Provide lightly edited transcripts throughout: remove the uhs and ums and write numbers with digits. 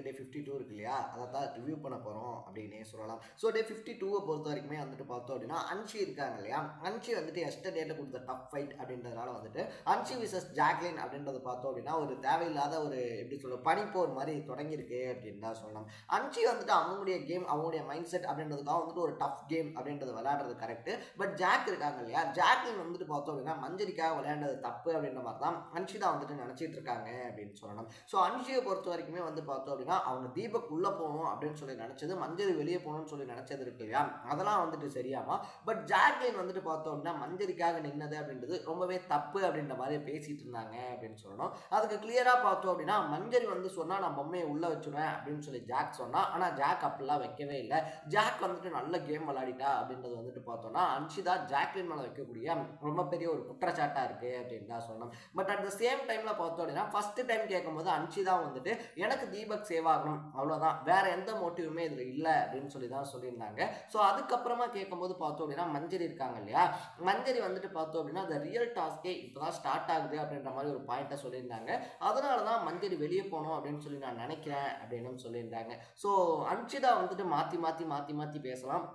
டே 52 இருக்கு இல்லையா, அதை தான் ரிவ்யூ பண்ண போகிறோம் அப்படின்னே சொல்லலாம். ஸோ டே 52 பொறுத்த வரைக்குமே வந்துட்டு பார்த்தோம் அப்படின்னா அன்ஷி இருக்காங்க இல்லையா, அன்ஷி வந்துட்டு எஸ்டர்டேல கொடுத்த டஃப் ஃபைட் அப்படின்றதுனால வந்துட்டு அன்ஷி விசஸ் ஜாக்லின் அப்படின்றத பார்த்தோம் அப்படின்னா ஒரு தேவையில்லாத ஒரு எப்படி சொல்ல பனிப்போர் மாதிரி தொடங்கியிருக்கு அப்படின்னு தான் சொல்லலாம். அன்ஷி வந்துட்டு அவங்களுடைய கேம் அவங்களுடைய மைண்ட் செட் அப்படின்றதுக்காக வந்துட்டு ஒரு டஃப் கேம் அப்படின்றத விளையாடுறது கரெக்ட். பட் ஜாக் இருக்காங்க இல்லையா, ஜாக்லின் வந்துட்டு பார்த்தோம் அப்படின்னா மஞ்சரிக்காக விளையாண்டது தப்பு அப்படின்ற மாதிரி தான் அன்ஷி தான் வந்துட்டு நினச்சிட்டு இருக்காங்க அப்படின்னு சொல்லணும். ஸோ அன்ஷியை பொறுத்த வரைக்குமே வந்து பார்த்தோம் அப்படின்னா அவங்க தீபக் உள்ளே போகணும் அப்படின்னு சொல்லி நினச்சது, மஞ்சரி வெளியே போகணும்னு சொல்லி நினச்சது இருக்கு இல்லையா, அதெல்லாம் வந்துட்டு சரியாமா. பட் ஜாக்லின் வந்துட்டு பார்த்தோம் அப்படின்னா மஞ்சரிக்காக நின்னது அப்படின்றது ரொம்பவே தப்பு அப்படின்ற மாதிரி பேசிட்டு இருந்தாங்க அப்படின்னு சொல்லணும். அதுக்கு கிளியராக பார்த்தோம் அப்படின்னா மஞ்சரி வந்து சொன்னால் நான் பொம்மையை உள்ளே வச்சுடுவேன் அப்படின்னு சொல்லி ஜாக் சொன்னால், ஆனால் ஜாக் அப்படிலாம் வைக்கவே இல்லை. ஜாக் வந்துட்டு நல்ல கேம் விளையாடிட்டா அப்படின்றது வந்துட்டு பார்த்தோம்னா அன்ஷிதா ஜாக்லின் மேலே வைக்கக்கூடிய ரொம்ப பெரிய ஒரு குற்றச்சாட்டாக இருக்குது அப்படின்னு தான் சொல்லணும். பட் அட் த சேம் டைமில் பார்த்தோம் அப்படின்னா ஃபர்ஸ்ட் டைம் கேட்கும்போது அன்ஷிதா வந்துட்டு எனக்கு தீபக் சேவ் ஆகணும் அவ்வளோதான், வேற எந்த மோட்டிவுமே இதில் இல்லை அப்படின்னு சொல்லி தான் சொல்லியிருந்தாங்க. ஸோ அதுக்கப்புறமா கேட்கும்போது பார்த்தோம் அப்படின்னா மஞ்சரி இருக்காங்க இல்லையா, மஞ்சரி வந்துட்டு பார்த்தோம் அப்படின்னா அந்த ரியல் டாஸ்கே இப்போ தான் ஸ்டார்ட் ஆகுது அப்படின்ற மாதிரி ஒரு பாயிண்ட்டை சொல்லியிருந்தாங்க. அதனால தான் மஞ்சரி வெளியே போகணும் அப்படின்னு சொல்லி நான் நினைக்கிறேன் அப்படின்னு சொல்லியிருந்தாங்க. ஸோ அன்ஷிதா வந்துட்டு மாற்றி பேசலாம்.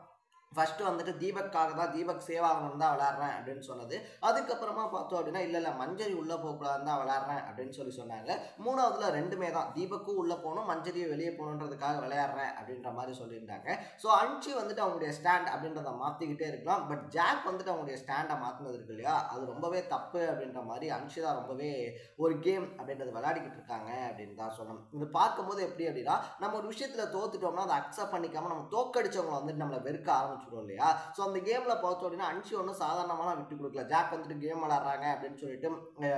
ஃபஸ்ட்டு வந்துட்டு தீபக்காக தான், தீபக் சேவ் ஆகணும் தான் விளையாடுறேன் அப்படின்னு சொன்னது. அதுக்கப்புறமா பார்த்தோம் அப்படின்னா இல்லை மஞ்சரி உள்ளே போகக்கூடாதுன்னு தான் விளையாடுறேன் அப்படின்னு சொல்லி சொன்னாங்க. மூணாவதுல ரெண்டுமே தான், தீபக்கும் உள்ளே போகணும் மஞ்சரியும் வெளியே போகணுன்றதுக்காக விளையாடுறேன் அப்படின்ற மாதிரி சொல்லியிருந்தாங்க. ஸோ அன்ஷி வந்துட்டு அவங்களுடைய ஸ்டாண்ட் அப்படின்றத மாற்றிக்கிட்டே இருக்கலாம். பட் ஜாக் வந்துட்டு அவங்களுடைய ஸ்டாண்டை மாற்றினது இருக்கு இல்லையா, அது ரொம்பவே தப்பு அப்படின்ற மாதிரி அன்ஷி தான் ரொம்பவே ஒரு கேம் அப்படின்றது விளையாடிக்கிட்டு இருக்காங்க அப்படின்னு தான் சொல்லணும். இது பார்க்கும்போது எப்படி அப்படின்னா நம்ம ஒரு விஷயத்தில் தோத்துட்டோம்னா அதை அக்செப்ட் பண்ணிக்காமல் நம்ம தோக்கடிச்சவங்களை வந்துட்டு நம்மளை வெறுக்க ஆரம்பிச்சிடும் இல்லையா. ஸோ அந்த கேமில் பார்த்தோம் அப்படின்னா அன்ஷி ஒன்றும் சாதாரணமாக விட்டு கொடுக்கல. ஜாக் வந்துட்டு கேம் விளாட்றாங்க அப்படின்னு சொல்லிட்டு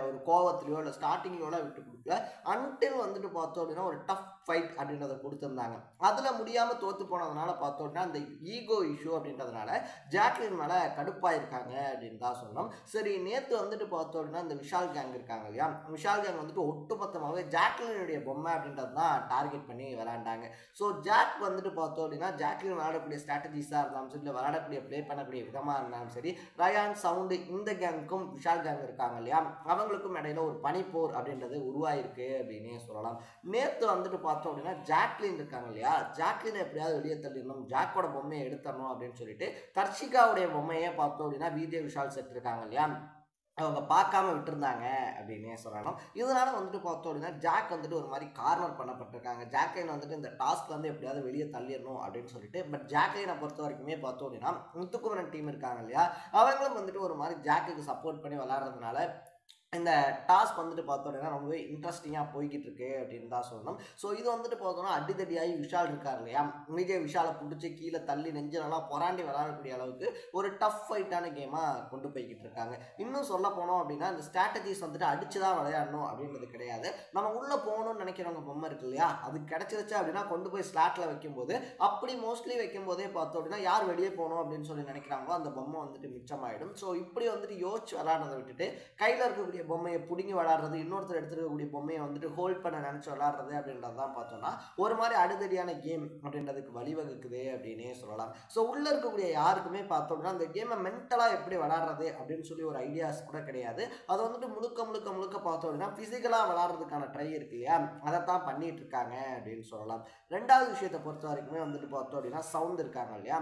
ஒரு கோவத்திலையோ இல்லை ஸ்டார்டிங்லையோலாம் விட்டு கொடுக்கல. அன்டில் வந்துட்டு பார்த்தோம் அப்படின்னா ஒரு டஃப் ஃபைட் அப்படின்றத கொடுத்துருந்தாங்க. அதில் முடியாமல் தோற்று போனதுனால பார்த்தோம் அப்படின்னா அந்த ஈகோ இஷ்யூ அப்படின்றதுனால ஜாக்லின் மேலே கடுப்பாயிருக்காங்க அப்படின்னு தான் சொன்னோம். சரி, நேற்று வந்துட்டு பார்த்தோம் அப்படின்னா இந்த விஷால் கேங் இருக்காங்க இல்லையா, விஷால் கேங் வந்துட்டு ஒட்டுமொத்தமாகவே ஜாக்லினுடைய பொம்மை அப்படின்றது தான் டார்கெட் பண்ணி விளையாண்டாங்க. ஸோ ஜாக் வந்துட்டு பார்த்தோம் அப்படின்னா ஜாக்லின் விளையாடக்கூடிய ஸ்ட்ராட்டஜிஸாக இருந்தாலும் சரி, இல்லை விளையாடக்கூடிய ப்ளே பண்ணக்கூடிய விதமாக இருந்தாலும் சரி, ரயான் சவுண்டு இந்த கேங்குக்கும் விஷால் கேங் இருக்காங்க இல்லையா அவங்களுக்கும் இடையில ஒரு பனிப்போர் அப்படின்றது உருவாயிருக்கு அப்படின்னே சொல்லலாம். நேற்று வந்துட்டு பார்த்தோம் அப்படின்னா ஜாக்லின் இருக்காங்க இல்லையா, ஜாக்லினை எப்படியாவது வெளியே தள்ளிடணும், ஜாக்கோட பொம்மையை எடுத்துடணும் அப்படின்னு சொல்லிட்டு தர்ஷிகாவுடைய பொம்மையே பார்த்தோம் அப்படின்னா விஜய் விஷால் செட் இருக்காங்க இல்லையா அவங்க பார்க்காம விட்டுருந்தாங்க அப்படின்னே சொல்லணும். இதனால வந்துட்டு பார்த்தோம் அப்படின்னா ஜாக் வந்துட்டு ஒரு மாதிரி கார்னர் பண்ணப்பட்டிருக்காங்க. ஜாக்லைன் வந்துட்டு இந்த டாஸ்க்ல வந்து எப்படியாவது வெளியே தள்ளிடணும் அப்படின்னு சொல்லிட்டு. பட் ஜாக்லைனை பொறுத்த வரைக்குமே பார்த்தோம் அப்படின்னா முத்துக்குமரன் டீம் இருக்காங்க இல்லையா அவங்களும் வந்துட்டு ஒரு மாதிரி ஜாக்குக்கு சப்போர்ட் பண்ணி விளாட்றதுனால இந்த டாஸ்க் வந்துட்டு பார்த்தோம் அப்படின்னா ரொம்பவே இன்ட்ரெஸ்டிங்காக போய்கிட்டு இருக்கு அப்படின்னு தான் சொல்லணும். ஸோ இது வந்துட்டு பார்த்தோம்னா அடித்தடியாகி விஷால் இருக்கார் இல்லையா, விஜய் விஷாலை பிடிச்சி கீழே தள்ளி நெஞ்செல்லாம் பொறாண்டி விளையாடக்கூடிய அளவுக்கு ஒரு டஃப் ஃபைட்டான கேமாக கொண்டு போய்கிட்டு இருக்காங்க. இன்னும் சொல்ல போனோம் அப்படின்னா இந்த ஸ்ட்ராட்டஜிஸ் வந்துட்டு அடிச்சு தான் விளையாடணும் அப்படின்றது கிடையாது. நம்ம உள்ளே போகணும்னு நினைக்கிறவங்க பொம்மை இருக்கு இல்லையா, அது கிடச்சிருச்சு அப்படின்னா கொண்டு போய் ஸ்லாட்டில் வைக்கும்போது அப்படி மோஸ்ட்லி வைக்கும்போதே பார்த்தோம் அப்படின்னா யார் வெளியே போகணும் அப்படின்னு சொல்லி நினைக்கிறாங்களோ அந்த பொம்மை வந்துட்டு மிச்சமாயிடும். ஸோ இப்படி வந்துட்டு யோசிச்சு விளையாடுறதை விட்டுட்டு கையில் இருக்கக்கூடிய பொம்மையை பிடிங்கி விளாடுறது, இன்னொருத்தர் எடுத்துருக்கக்கூடிய பொம்மையை வந்துட்டு ஹோல்ட் பண்ண நினச்சி விளாடுறது அப்படின்றது தான் பார்த்தோம்னா ஒரு மாதிரி அடுத்தடியான கேம் அப்படின்றதுக்கு வழிவகுக்குது அப்படின்னே சொல்லலாம். ஸோ உள்ளே இருக்கக்கூடிய யாருக்குமே பார்த்தோம்னா அந்த கேமை மென்டலாக எப்படி விளாடுறது அப்படின்னு சொல்லி ஒரு ஐடியாஸ் கூட கிடையாது. அதை வந்துட்டு முழுக்க பார்த்தோம் அப்படின்னா ஃபிசிக்கலாக விளாட்றதுக்கான ட்ரை இருக்கு இல்லையா அதைத்தான் பண்ணிட்டு இருக்காங்க அப்படின்னு சொல்லலாம். ரெண்டாவது விஷயத்தை பொறுத்த வரைக்குமே வந்துட்டு பார்த்தோம் அப்படின்னா சவுண்ட் இருக்காங்க இல்லையா,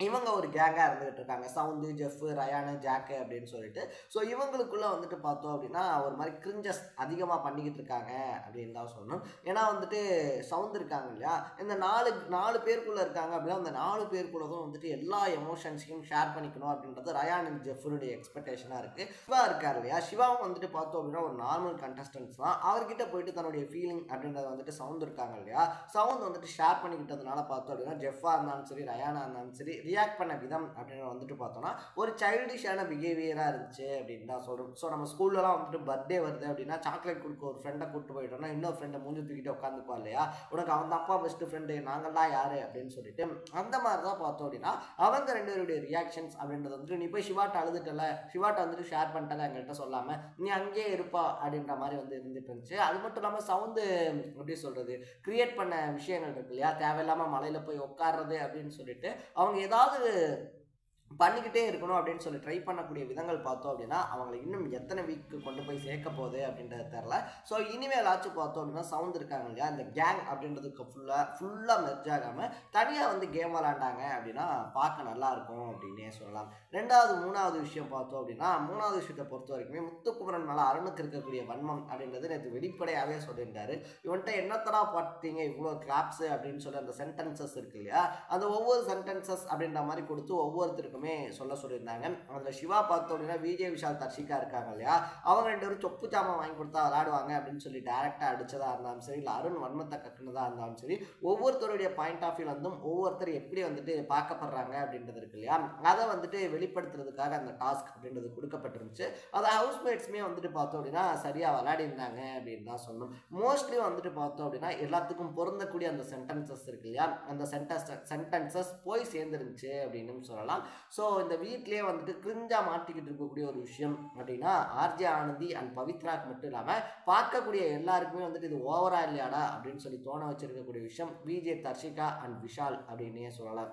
இவங்க ஒரு கேங்காக இருந்துகிட்டு இருக்காங்க, சவுண்டு, ஜெஃப்பு, ரயானு, ஜாக்கு அப்படின்னு சொல்லிட்டு. ஸோ இவங்களுக்குள்ளே வந்துட்டு பார்த்தோம் அப்படின்னா ஒரு மாதிரி கிரிஞ்சஸ் அதிகமாக பண்ணிக்கிட்டு இருக்காங்க அப்படின்னு தான் சொல்லணும். ஏன்னா வந்துட்டு சவுண்ட் இருக்காங்க இல்லையா, இந்த நாலு பேருக்குள்ளே இருக்காங்க அப்படின்னா அந்த 4 பேருக்குள்ளதும் வந்துட்டு எல்லா எமோஷன்ஸையும் ஷேர் பண்ணிக்கணும் அப்படின்றது ரயான் அண்ட் ஜெஃப்னுடைய எக்ஸ்பெக்டேஷனாக இருக்குது. சிவா இருக்கார் இல்லையா, சிவாவும் வந்துட்டு பார்த்தோம் அப்படின்னா ஒரு நார்மல் கண்டஸ்டன்ஸ் தான். அவர்கிட்ட போயிட்டு தன்னுடைய ஃபீலிங் அப்படின்றத வந்துட்டு சவுண்ட் இருக்காங்க இல்லையா சவுண்ட் வந்துட்டு ஷேர் பண்ணிக்கிட்டதுனால பார்த்தோம் அப்படின்னா ஜெஃபாக இருந்தாலும் சரி, ரயானாக இருந்தாலும் சரி ரியாக்ட் பண்ண விதம் அப்படின்னு வந்துட்டு பார்த்தோம்னா ஒரு சைல்டிஷான பிஹேவியராக இருந்துச்சு அப்படின்னு தான் சொல்கிறோம். ஸோ நம்ம ஸ்கூல்லலாம் வந்துட்டு பர்த்டே வருது அப்படின்னா சாக்லேட் கொடுக்க ஒரு ஃப்ரெண்டை கூப்பிட்டு போயிட்டோம்னா இன்னொரு ஃப்ரெண்டை மூஞ்சி தூக்கிட்டு உட்காந்துப்பா இல்லையா, உனக்கு அவன் அப்பா பெஸ்ட் ஃப்ரெண்டு நாங்கள்லாம் யார் அப்படின்னு சொல்லிட்டு அந்த மாதிரி தான் பார்த்தோம் அப்படின்னா அவங்க 2 பேருடைய ரியாக்ஷன்ஸ் அப்படின்றது வந்துட்டு நீ போய் சிவாட்ட அழுதுட்டல, சிவாட்ட வந்துட்டு ஷேர் பண்ணிட்டல எங்கள்கிட்ட சொல்லாமல் நீ அங்கேயே இருப்பா அப்படின்ற மாதிரி வந்து இருந்துட்டு இருந்துச்சு. அது மட்டும் இல்லாமல் சவுண்டு எப்படி சொல்கிறது கிரியேட் பண்ண விஷயங்கள் இருக்கு இல்லையா, தேவையில்லாமல் மலையில் போய் உட்காடுறது அப்படின்னு சொல்லிட்டு அவங்க ஏதாவது பண்ணிக்கிட்டே இருக்கணும் அப்படின்னு சொல்லி ட்ரை பண்ணக்கூடிய விதங்கள் பார்த்தோம் அப்படின்னா அவங்களை இன்னும் எத்தனை வீக்கு கொண்டு போய் சேர்க்க போகுது அப்படின்றது தெரில. ஸோ இனிமேலாச்சும் பார்த்தோம் அப்படின்னா சவுண்ட் இருக்காங்க இல்லையா, இந்த கேங் அப்படின்றதுக்கு ஃபுல்லாக மெர்ஜ் ஆகாமல் தனியாக வந்து கேம் விளாண்டாங்க அப்படின்னா பார்க்க நல்லாயிருக்கும் அப்படின்னே சொல்லலாம். மூணாவது விஷயம் பார்த்தோம் அப்படின்னா, மூணாவது விஷயத்தை பொறுத்த வரைக்குமே முத்துக்குமரன் மேலே அருணுக்கு இருக்கக்கூடிய வன்மம் அப்படின்றது நேற்று வெளிப்படையாகவே சொல்லியிருந்தாரு. இவன்கிட்ட என்னத்தடா பார்த்தீங்க இவ்வளோ கிளாப்ஸு அப்படின்னு சொல்லி அந்த சென்டென்சஸ் இருக்கு இல்லையா, அந்த ஒவ்வொரு சென்டென்சஸ் அப்படின்ற மாதிரி கொடுத்து ஒவ்வொருத்தருக்குமே சொல்ல சொல்லியிருந்தாங்க. அதில் சிவா பார்த்தோம் அப்படின்னா விஜய் விஷால் தர்ஷிகா இருக்காங்க இல்லையா, அவங்க 2 பேரும் சொப்பு சாமான் வாங்கி கொடுத்தா விளையாடுவாங்க அப்படின்னு சொல்லி டேரக்டாக அடிச்சதா இருந்தாலும் சரி, இல்லை அருண் வன்மத்தை கக்குனதா இருந்தாலும் சரி, ஒவ்வொருத்தருடைய பாயிண்ட் ஆஃப் வியூ வந்தும் ஒவ்வொருத்தர் எப்படி வந்துட்டு பார்க்கப்படுறாங்க அப்படின்றது இருக்கு இல்லையா, அதை வந்துட்டு வெளிப்படுத்துறதுக்காக அந்த டாஸ்க் அப்படின்றது கொடுக்கப்பட்டிருந்துச்சு. அதை ஹவுஸ்மேட்ஸுமே வந்துட்டு பார்த்தோம் அப்படின்னா சரியாக விளையாடி இருந்தாங்க அப்படின்னு தான் சொல்லணும். மோஸ்ட்லி வந்துட்டு பார்த்தோம் அப்படின்னா எல்லாத்துக்கும் பொருந்தக்கூடிய அந்த சென்டென்சஸ் இருக்கு இல்லையா, அந்த சென்டென்சஸ் போய் சேர்ந்துருந்துச்சு அப்படின்னு சொல்லலாம். ஸோ இந்த வீட்லேயே வந்துட்டு கிரிஞ்சா மாட்டிக்கிட்டு இருக்கக்கூடிய ஒரு விஷயம் அப்படின்னா ஆர்ஜே ஆனந்தி அண்ட் பவித்ராக்கு மட்டும் இல்லாமல் பார்க்கக்கூடிய எல்லாருக்குமே வந்துட்டு இது ஓவரா இல்லையாடா அப்படின்னு சொல்லி தோண வச்சிருக்கக்கூடிய விஷயம் விஜய் தர்ஷிகா அண்ட் விஷால் அப்படின்னே சொல்லலாம்.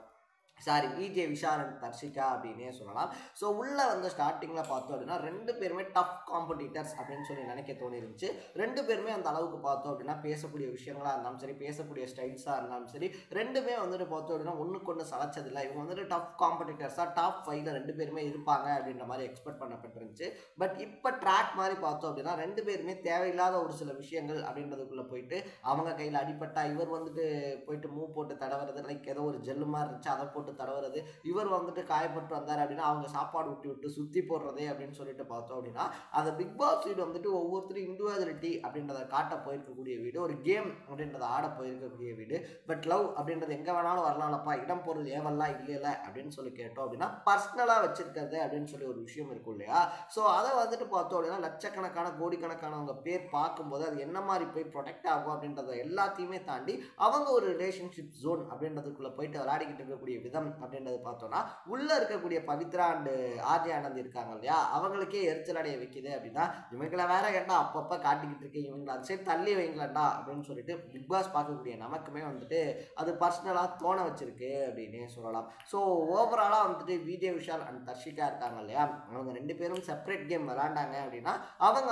விஜய் விஷால் அண்ட் தர்ஷிகா அப்படின்னே சொல்லலாம். ஸோ உள்ளே வந்து ஸ்டார்டிங்கில் பார்த்தோம் அப்படின்னா 2 பேருமே டஃப் காம்படிட்டர்ஸ் அப்படின்னு சொல்லி நினைக்க தோணிருந்துச்சு. 2 பேருமே அந்த அளவுக்கு பார்த்தோம் அப்படின்னா பேசக்கூடிய விஷயங்களாக இருந்தாலும் சரி, பேசக்கூடிய ஸ்டைல்ஸாக இருந்தாலும் சரி, 2மே வந்துட்டு பார்த்தோம் அப்படின்னா ஒன்றுக்கு ஒன்று சளைச்சதில்லை. இவங்க வந்துட்டு டஃப் காம்படிட்டர்ஸாக டாப் 5ல் 2 பேருமே இருப்பாங்க அப்படின்ற மாதிரி எக்ஸ்பெக்ட் பண்ணப்பட்டிருந்துச்சு. பட் இப்போ ட்ராக் மாதிரி பார்த்தோம் அப்படின்னா 2 பேருமே தேவையில்லாத ஒரு சில விஷயங்கள் அப்படின்றதுக்குள்ளே போயிட்டு அவங்க கையில் அடிப்பட்டா இவர் வந்துட்டு போயிட்டு மூவ் போட்டு தடவுறது, லைக் ஏதோ ஒரு ஜெல்லு மாதிரி இருந்துச்சு அதை போட்டு தடவுறது, இவர் வந்துட்டு காயப்பட்டு வந்தார் அப்படின்னா அவங்க சாப்பாடு விட்டு சுற்றி போடுறதே அப்படின்னு சொல்லிட்டு பார்த்தோம் அப்படின்னா அந்த பிக் பாஸ் வீடு வந்துட்டு ஒவ்வொருத்தரும் இண்டிவிஜுவாலிட்டி அப்படின்றத காட்ட போயிருக்கக்கூடிய வீடு, ஒரு கேம் அப்படின்றத ஆட போயிருக்கக்கூடிய வீடு. பட் லவ் அப்படின்றது எங்கே வேணாலும் வரலாம்ப்பா, இடம் பொருள் ஏவல்லாம் இல்லை அப்படின்னு சொல்லி கேட்டோம் அப்படின்னா பர்சனலாக வச்சிருக்கிறது அப்படின்னு சொல்லி ஒரு விஷயம் இருக்கும் இல்லையா. ஸோ அதை வந்துட்டு பார்த்தோம் அப்படின்னா லட்சக்கணக்கான கோடிக்கணக்கானவங்க பேர் பார்க்கும்போது அது என்ன மாதிரி போய் ப்ரொடெக்ட் ஆகும் அப்படின்றத எல்லாத்தையுமே தாண்டி அவங்க ஒரு ரிலேஷன்ஷிப் ஜோன் அப்படின்றதுக்குள்ளே போயிட்டு விளையாடிக்கிட்டு இருக்கக்கூடிய விதம் அப்படின்றது பார்த்தோம்னா உள்ள இருக்கக்கூடிய பவித்ரா அண்ட் ஆர்ஜே ஆனந்த் இருக்காங்க இல்லையா, அவங்களுக்கே எரிச்சல் அடைய வைக்குது அப்படின்னா இவங்களை வேற ஏன்டா அப்பப்போ காட்டிக்கிட்டு இருக்கேன், இவங்களை அது சரி தள்ளி வைங்களா அப்படின்னு சொல்லிட்டு பிக் பாஸ் பார்க்கக்கூடிய நமக்குமே வந்துட்டு அது பர்சனலாக தோண வச்சிருக்கு அப்படின்னே சொல்லலாம். ஸோ ஓவராலாக வந்துட்டு விஜய் விஷால் அண்ட் தர்ஷிகா இருக்காங்க இல்லையா, அவங்க 2 பேரும் செப்பரேட் கேம் விளையாண்டாங்க அப்படின்னா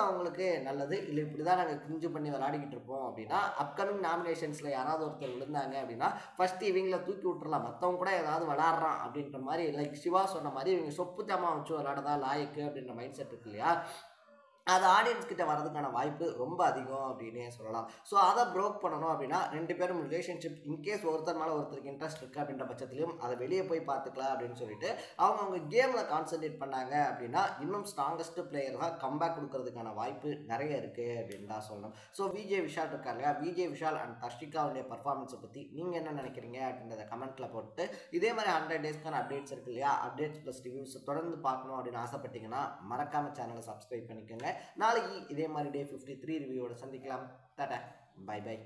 அவங்களுக்கு நல்லது. இல்லை இப்படி தான் நாங்கள் கிரிஞ்சு பண்ணி விளையாடிக்கிட்டு இருப்போம் அப்படின்னா அப்கமிங் நாமினேஷன்ஸில் யாராவது ஒருத்தர் விழுந்தாங்க அப்படின்னா ஃபர்ஸ்ட் இவங்களை தூக்கி விட்டுறலாம், மற்றவங்க கூட ஏதாவது விளையாடுறான் அப்படின்ற மாதிரி, லைக் சிவா சொன்ன மாதிரி இவங்க சொப்பு ஜாமான் வச்சு விளையாடதா லாயக்கு அப்படின்ற மைண்ட் செட் இருக்கு இல்லையா, அது ஆடியன்ஸ் கிட்ட வரதுக்கான வாய்ப்பு ரொம்ப அதிகம் அப்படின்னே சொல்லலாம். ஸோ அதை ப்ரோக் பண்ணணும் அப்படின்னா 2 பேரும் ரிலேஷன்ஷிப் இன்கேஸ் ஒருத்தர் மேலே ஒருத்தருக்கு இன்ட்ரெஸ்ட் இருக்குது அப்படின்ற பட்சத்துலையும் அதை வெளியே போய் பார்த்துக்கலாம் அப்படின்னு சொல்லிட்டு அவங்க கேமில் கான்சென்ட்ரேட் பண்ணாங்க அப்படின்னா இன்னும் ஸ்ட்ராங்கஸ்ட் பிளேயர் தான் கம்பேக் கொடுக்கறதுக்கான வாய்ப்பு நிறைய இருக்குது அப்படின்னு தான் சொல்லணும். ஸோ விஜய் விஷால் இருக்கார் இல்லையா, விஜய் விஷால் அண்ட் தர்ஷிகாவுடைய பர்ஃபார்மன்ஸை பற்றி நீங்கள் என்ன நினைக்கிறீங்க அப்படின்றத கமெண்ட்டில் போட்டு இதே மாதிரி 100 டேஸ்க்கான அப்டேட்ஸ் இருக்கு இல்லையா, அப்டேட்ஸ் ப்ளஸ் ரிவ்யூஸ் தொடர்ந்து பார்க்கணும் அப்படின்னு ஆசைப்பட்டீங்கன்னா மறக்காம சேனலை சப்ஸ்கிரைப் பண்ணிக்கோங்க. நாளைக்கு இதே மாதிரி டே 53 ரிவ்யூவோட சந்திக்கலாம். டாடா, பை பை.